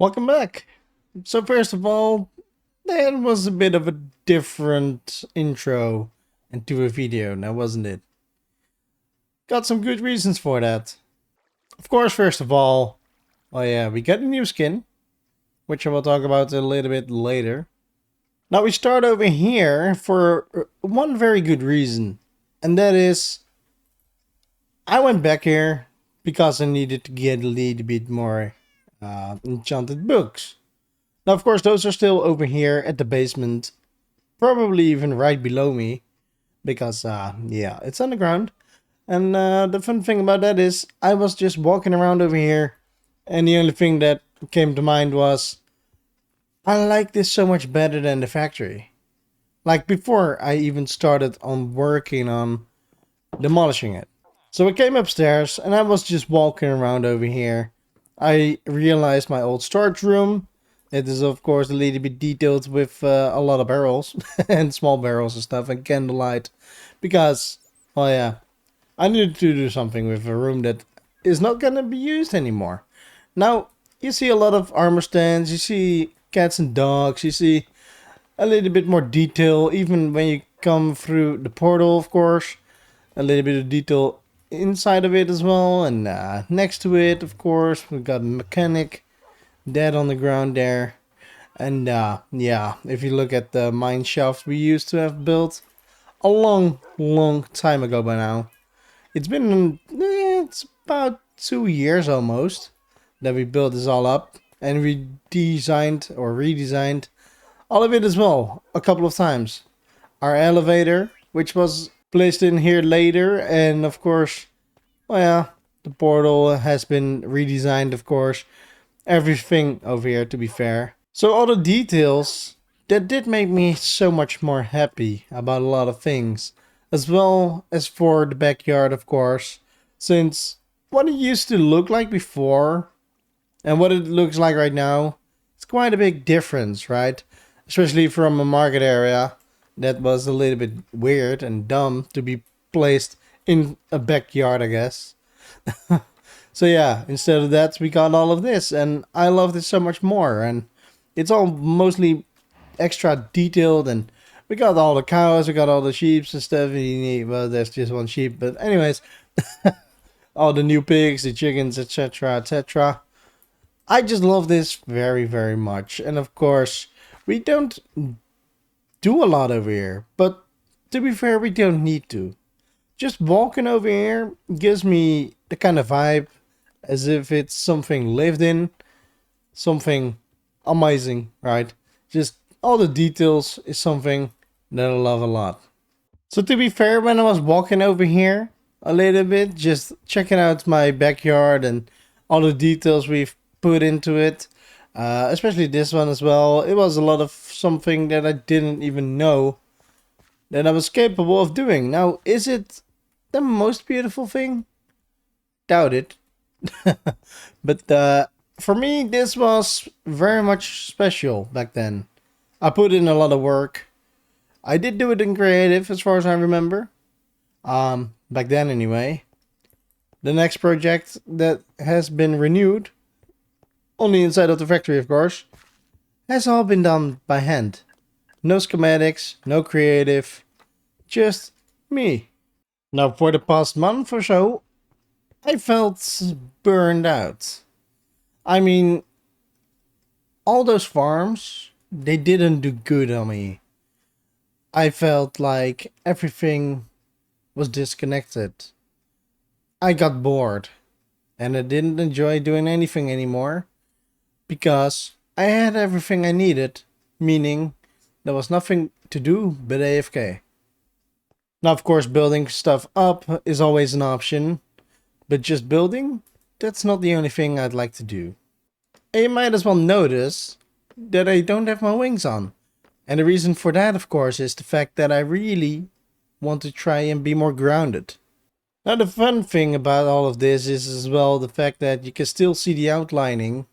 Welcome back. So first of all, that was a bit of a different intro into a video, now wasn't it? Got some good reasons for that. Of course, first of all, oh yeah, we got a new skin, which I will talk about a little bit later. Now we start over here for one very good reason, and that is I went back here because I needed to get a little bit more enchanted books. Now, of course, those are still over here at the basement, probably even right below me, because, yeah, it's underground. And the fun thing about that is, I was just walking around over here, and the only thing that came to mind was, I like this so much better than the factory. Like before I even started on working on demolishing it. So I came upstairs, and I was just walking around over here. I realized my old storage room. It is of course a little bit detailed with a lot of barrels and small barrels and stuff and candlelight. Because, oh yeah, I needed to do something with a room that is not gonna be used anymore. Now, you see a lot of armor stands, you see cats and dogs, you see a little bit more detail even when you come through the portal, of course. A little bit of detail inside of it as well, and next to it, of course, we've got a mechanic dead on the ground there. And yeah, if you look at the mine shaft we used to have built a long time ago by now. It's been, it's about 2 years almost that we built this all up, and we redesigned all of it as well a couple of times. Our elevator, which was placed in here later, and of course, well, yeah, the portal has been redesigned, of course. Everything over here, to be fair. So all the details, that did make me so much more happy about a lot of things. As well as for the backyard, of course. Since what it used to look like before and what it looks like right now, it's quite a big difference, right? Especially from a market area that was a little bit weird and dumb to be placed in a backyard, I guess. So yeah, instead of that, we got all of this, and I love this so much more. And it's all mostly extra detailed, and we got all the cows, we got all the sheep and stuff. Well, there's just one sheep, but anyways, all the new pigs, the chickens, etc., etc. I just love this very much, and of course, we don't do a lot over here, but to be fair, we don't need to. Just walking over here gives me the kind of vibe as if it's something lived in, something amazing, right? Just all the details is something that I love a lot. So to be fair, when I was walking over here a little bit, just checking out my backyard and all the details we've put into it, especially this one as well, it was a lot of something that I didn't even know that I was capable of doing. Now, is it the most beautiful thing? Doubt it. But for me, this was very much special back then. I put in a lot of work. I did do it in creative as far as I remember. Back then anyway. The next project that has been renewed, only inside of the factory of course, has all been done by hand. No schematics, no creative, just me. Now for the past month or so, I felt burned out. I mean, all those farms, they didn't do good on me. I felt like everything was disconnected. I got bored, and I didn't enjoy doing anything anymore because I had everything I needed, meaning there was nothing to do but AFK. Now, of course, building stuff up is always an option, but just building, that's not the only thing I'd like to do. And you might as well notice that I don't have my wings on. And the reason for that, of course, is the fact that I really want to try and be more grounded. Now, the fun thing about all of this is as well the fact that you can still see the outlining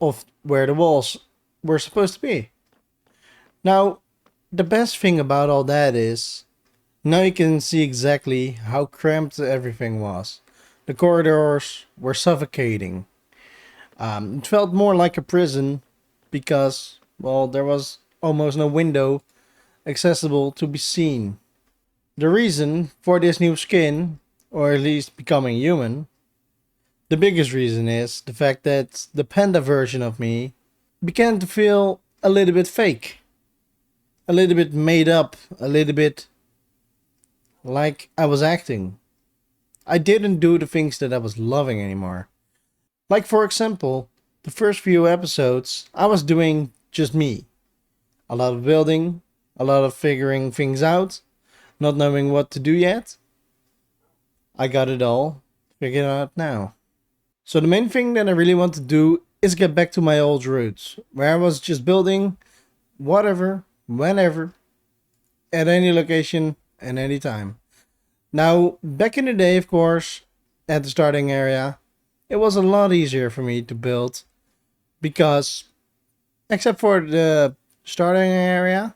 of where the walls were supposed to be. Now, the best thing about all that is now you can see exactly how cramped everything was. The corridors were suffocating. It felt more like a prison because, well, there was almost no window accessible to be seen. The reason for this new skin, or at least becoming human, the biggest reason is the fact that the panda version of me began to feel a little bit fake, a little bit made up, a little bit like I was acting. I didn't do the things that I was loving anymore. Like, for example, the first few episodes, I was doing just me. A lot of building, a lot of figuring things out, not knowing what to do yet. I got it all figured out now. So the main thing that I really want to do is get back to my old roots, where I was just building whatever, whenever, at any location, and any time. Now, back in the day, of course, at the starting area, it was a lot easier for me to build because, except for the starting area,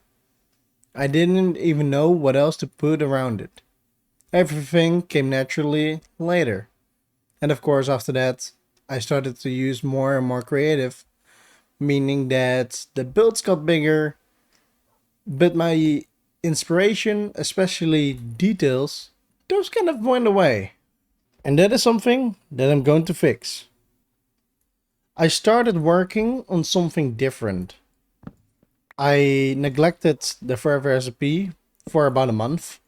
I didn't even know what else to put around it. Everything came naturally later. And of course, after that, I started to use more and more creative, meaning that the builds got bigger, but my inspiration, especially details, those kind of went away. And that is something that I'm going to fix. I started working on something different. I neglected the forever recipe for about a month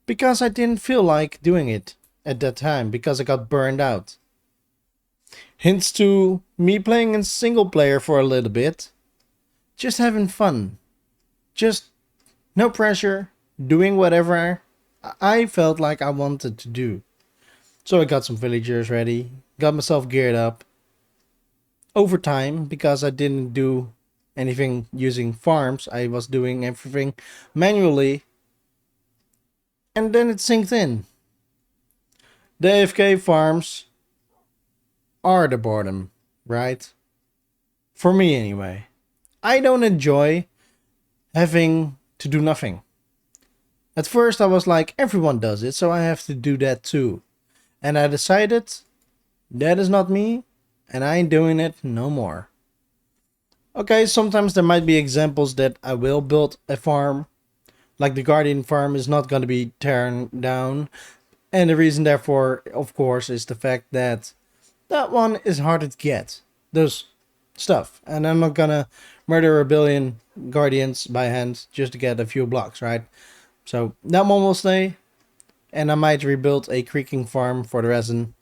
because I didn't feel like doing it at that time because I got burned out. Hints to me playing in single player for a little bit, just having fun, just no pressure, doing whatever I felt like I wanted to do. So I got some villagers ready, got myself geared up. Over time, because I didn't do anything using farms, I was doing everything manually. And then it sinks in. The AFK farms are the boredom, right? For me anyway. I don't enjoy having to do nothing. At first I was like, everyone does it, so I have to do that too. And I decided, that is not me, and I ain't doing it no more. Okay, sometimes there might be examples that I will build a farm, like the Guardian farm is not going to be torn down. And the reason therefore, of course, is the fact that that one is hard to get. Those stuff. And I'm not gonna murder a billion Guardians by hand just to get a few blocks, right? So that one will stay. And I might rebuild a creaking farm for the resin.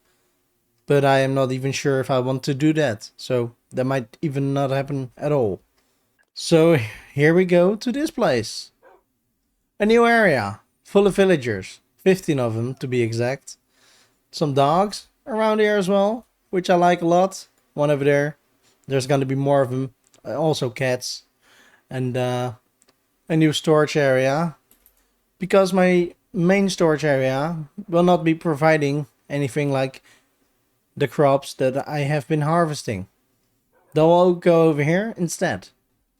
But I am not even sure if I want to do that. So that might even not happen at all. So here we go to this place. A new area. Full of villagers. 15 of them to be exact. Some dogs around here as well, which I like a lot. One over there. There's going to be more of them. Also cats. And a new storage area. Because my main storage area will not be providing anything like the crops that I have been harvesting. They'll all go over here instead.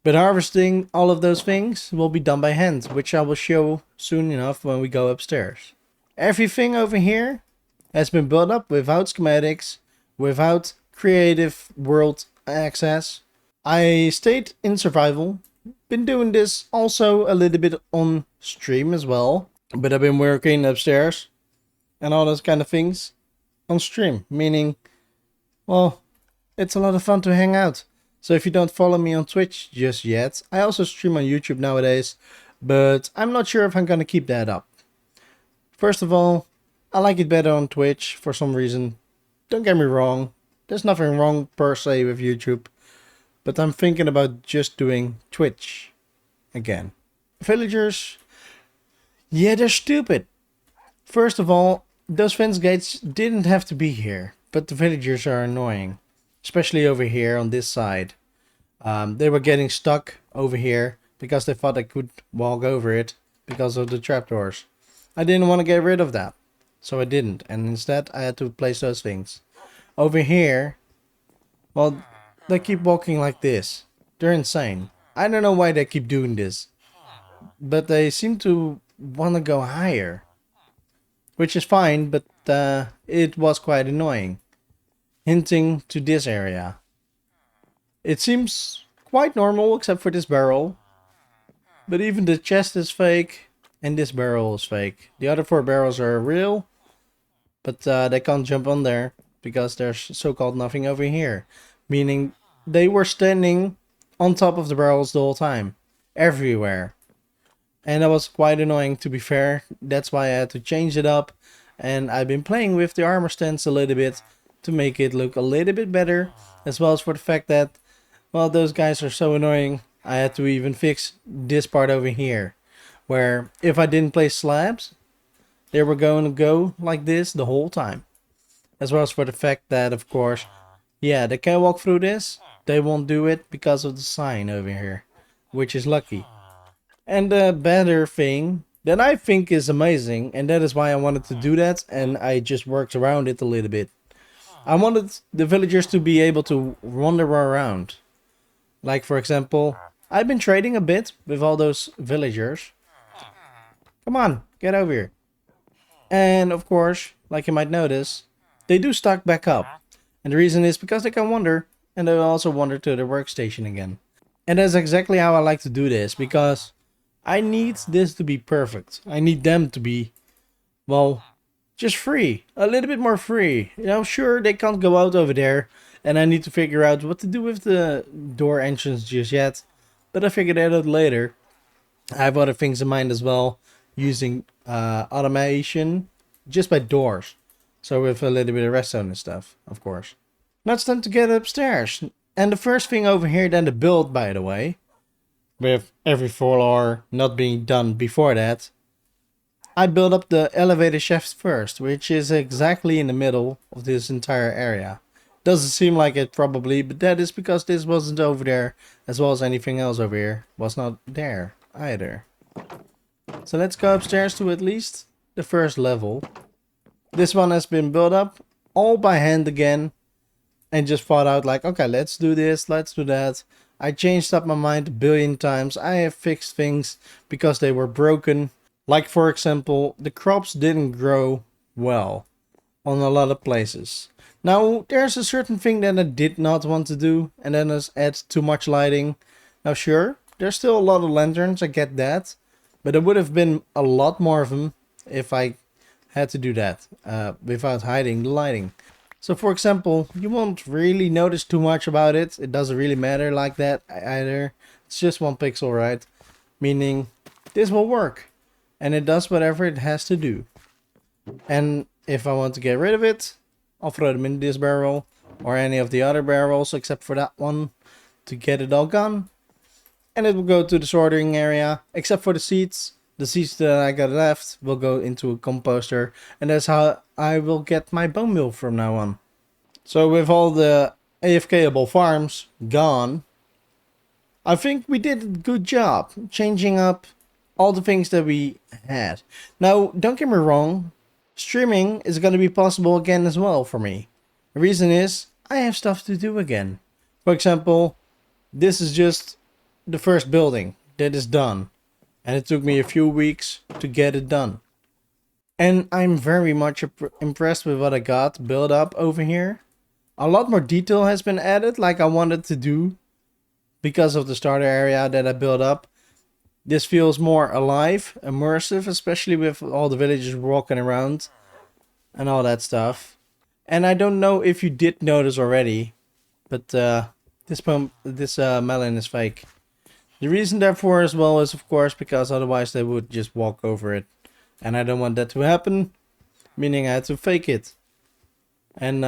But harvesting all of those things will be done by hand, which I will show soon enough when we go upstairs. Everything over here has been built up without schematics, without creative world access. I stayed in survival. Been doing this also a little bit on stream as well. But I've been working upstairs and all those kind of things on stream. Meaning, well, it's a lot of fun to hang out. So if you don't follow me on Twitch just yet, I also stream on YouTube nowadays. But I'm not sure if I'm going to keep that up. First of all, I like it better on Twitch for some reason. Don't get me wrong. There's nothing wrong per se with YouTube. But I'm thinking about just doing Twitch again. Villagers, yeah, they're stupid. First of all, those fence gates didn't have to be here. But the villagers are annoying. Especially over here on this side. They were getting stuck over here because they thought they could walk over it because of the trapdoors. I didn't want to get rid of that, so I didn't, and instead I had to place those things. Over here, well, they keep walking like this. They're insane. I don't know why they keep doing this, but they seem to want to go higher. Which is fine, but it was quite annoying. hinting to this area. It seems quite normal except for this barrel. But even the chest is fake and this barrel is fake. The other 4 barrels are real, but they can't jump on there because there's so-called nothing over here. Meaning they were standing on top of the barrels the whole time. Everywhere. And that was quite annoying, to be fair. That's why I had to change it up. And I've been playing with the armor stands a little bit to make it look a little bit better. As well as for the fact that, well, those guys are so annoying. I had to even fix this part over here. Where if I didn't place slabs, they were going to go like this the whole time. As well as for the fact that, of course, yeah, they can walk through this. They won't do it because of the sign over here. Which is lucky. And the better thing that I think is amazing, and that is why I wanted to do that, and I just worked around it a little bit. I wanted the villagers to be able to wander around. Like, for example, I've been trading a bit with all those villagers. Come on, get over here. And of course, like you might notice, they do stock back up. And the reason is because they can wander, and they also wander to their workstation again. And that's exactly how I like to do this, because I need this to be perfect. I need them to be, well, just free. A little bit more free. You know, sure, they can't go out over there. And I need to figure out what to do with the door entrance just yet. But I figured that out later. I have other things in mind as well. Using automation just by doors. So with a little bit of redstone and stuff, of course. Now it's time to get upstairs. And the first thing over here, then the build, by the way. With every floor not being done before that, I built up the elevator shaft first, which is exactly in the middle of this entire area. Doesn't seem like it probably, but that is because this wasn't over there, as well as anything else over here was not there either. So let's go upstairs to at least the first level. This one has been built up all by hand again, and just thought out like, okay, let's do this, let's do that. I changed up my mind a billion times. I have fixed things because they were broken. Like, for example, the crops didn't grow well on a lot of places. Now, there's a certain thing that I did not want to do, and then is add too much lighting. Now, sure, there's still a lot of lanterns, I get that. But there would have been a lot more of them if I had to do that without hiding the lighting. So for example, you won't really notice too much about it. It doesn't really matter like that either. It's just 1 pixel, right? Meaning this will work. And it does whatever it has to do. And if I want to get rid of it, I'll throw them in this barrel. Or any of the other barrels except for that one. To get it all gone. And it will go to the sorting area. Except for the seeds. The seeds that I got left will go into a composter. And that's how I will get my bone meal from now on. So with all the AFKable farms gone, I think we did a good job changing up all the things that we had. Now, don't get me wrong. Streaming is going to be possible again as well for me. The reason is I have stuff to do again. For example, this is just the first building that is done. And it took me a few weeks to get it done. And I'm very much impressed with what I got built up over here. A lot more detail has been added like I wanted to do. Because of the starter area that I built up. This feels more alive, immersive, especially with all the villagers walking around. And all that stuff. And I don't know if you did notice already. But this melon is fake. The reason therefore as well is of course because otherwise they would just walk over it. And I don't want that to happen. Meaning I had to fake it. And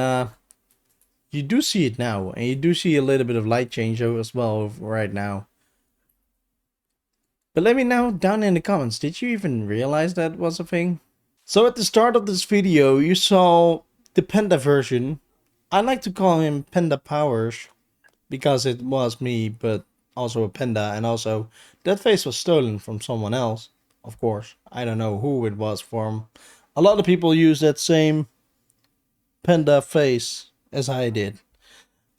you do see it now. And you do see a little bit of light change as well right now. But let me know down in the comments. Did you even realize that was a thing? So at the start of this video you saw the Panda version. I like to call him JoshyPowerz. Because it was me, but also a panda, and also that face was stolen from someone else, of course. I don't know who it was from. A lot of people use that same panda face as I did.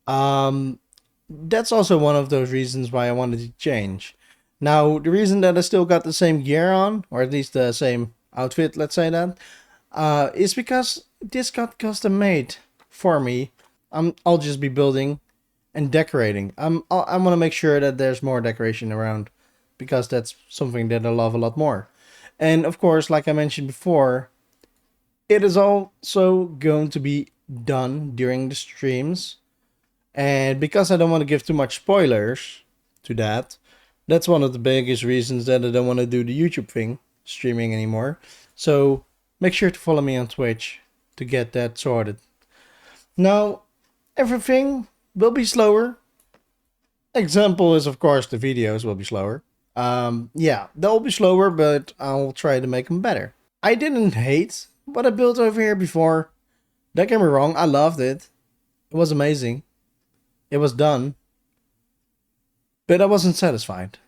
That's also one of those reasons why I wanted to change. Now, the reason that I still got the same gear on, or at least the same outfit, let's say that, is because this got custom made for me I'll just be building and decorating. I want to make sure that there's more decoration around, because that's something that I love a lot more. And of course, like I mentioned before, it is also going to be done during the streams. And because I don't want to give too much spoilers to that, that's one of the biggest reasons that I don't want to do the YouTube thing, streaming anymore. So make sure to follow me on Twitch to get that sorted. Now, everything will be slower. Example is, of course, the videos will be slower. Yeah, they'll be slower, but I'll try to make them better. I didn't hate what I built over here before. Don't get me wrong, I loved it. It was amazing. It was done. But I wasn't satisfied.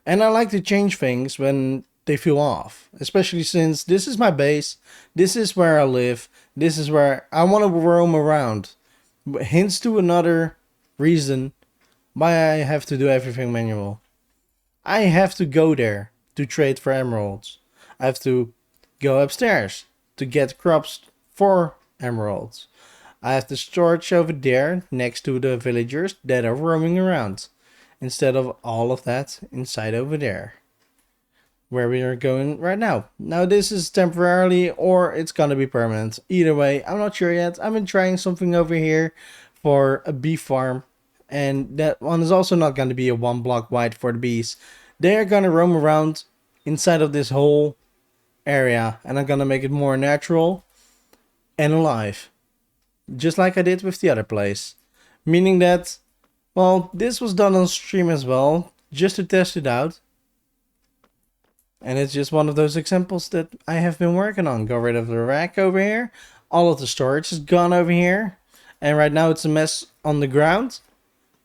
And I like to change things when they feel off. Especially since this is my base. This is where I live. This is where I want to roam around. Hence to another reason why I have to do everything manual. I have to go there to trade for emeralds. I have to go upstairs to get crops for emeralds. I have the storage over there next to the villagers that are roaming around, instead of all of that inside over there, where we are going right now. Now this is temporarily, or it's gonna be permanent. Either way, I'm not sure yet. I've been trying something over here for a bee farm, and that one is also not gonna be a 1 block wide for the bees. They're gonna roam around inside of this whole area, and I'm gonna make it more natural and alive. Just like I did with the other place. Meaning that, well, this was done on stream as well, just to test it out. And it's just one of those examples that I have been working on. Got rid of the rack over here. All of the storage is gone over here. And right now it's a mess on the ground.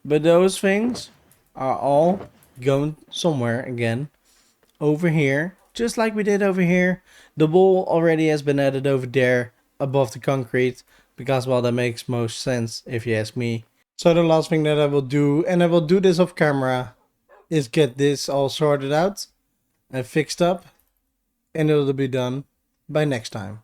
But those things are all going somewhere again. Over here. Just like we did over here. The wall already has been added over there above the concrete. Because, well, that makes most sense if you ask me. So the last thing that I will do, and I will do this off camera, is get this all sorted out and fixed up. And it'll be done by next time.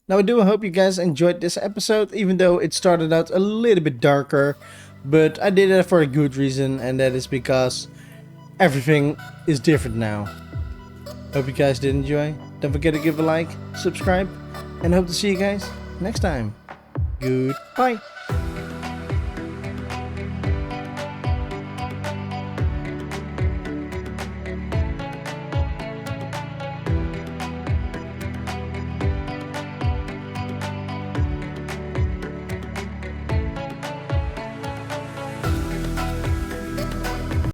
Now I do hope you guys enjoyed this episode, even though it started out a little bit darker. But I did it for a good reason, and that is because everything is different now. Hope you guys did enjoy. Don't forget to give a like, subscribe, and hope to see you guys next time. Goodbye.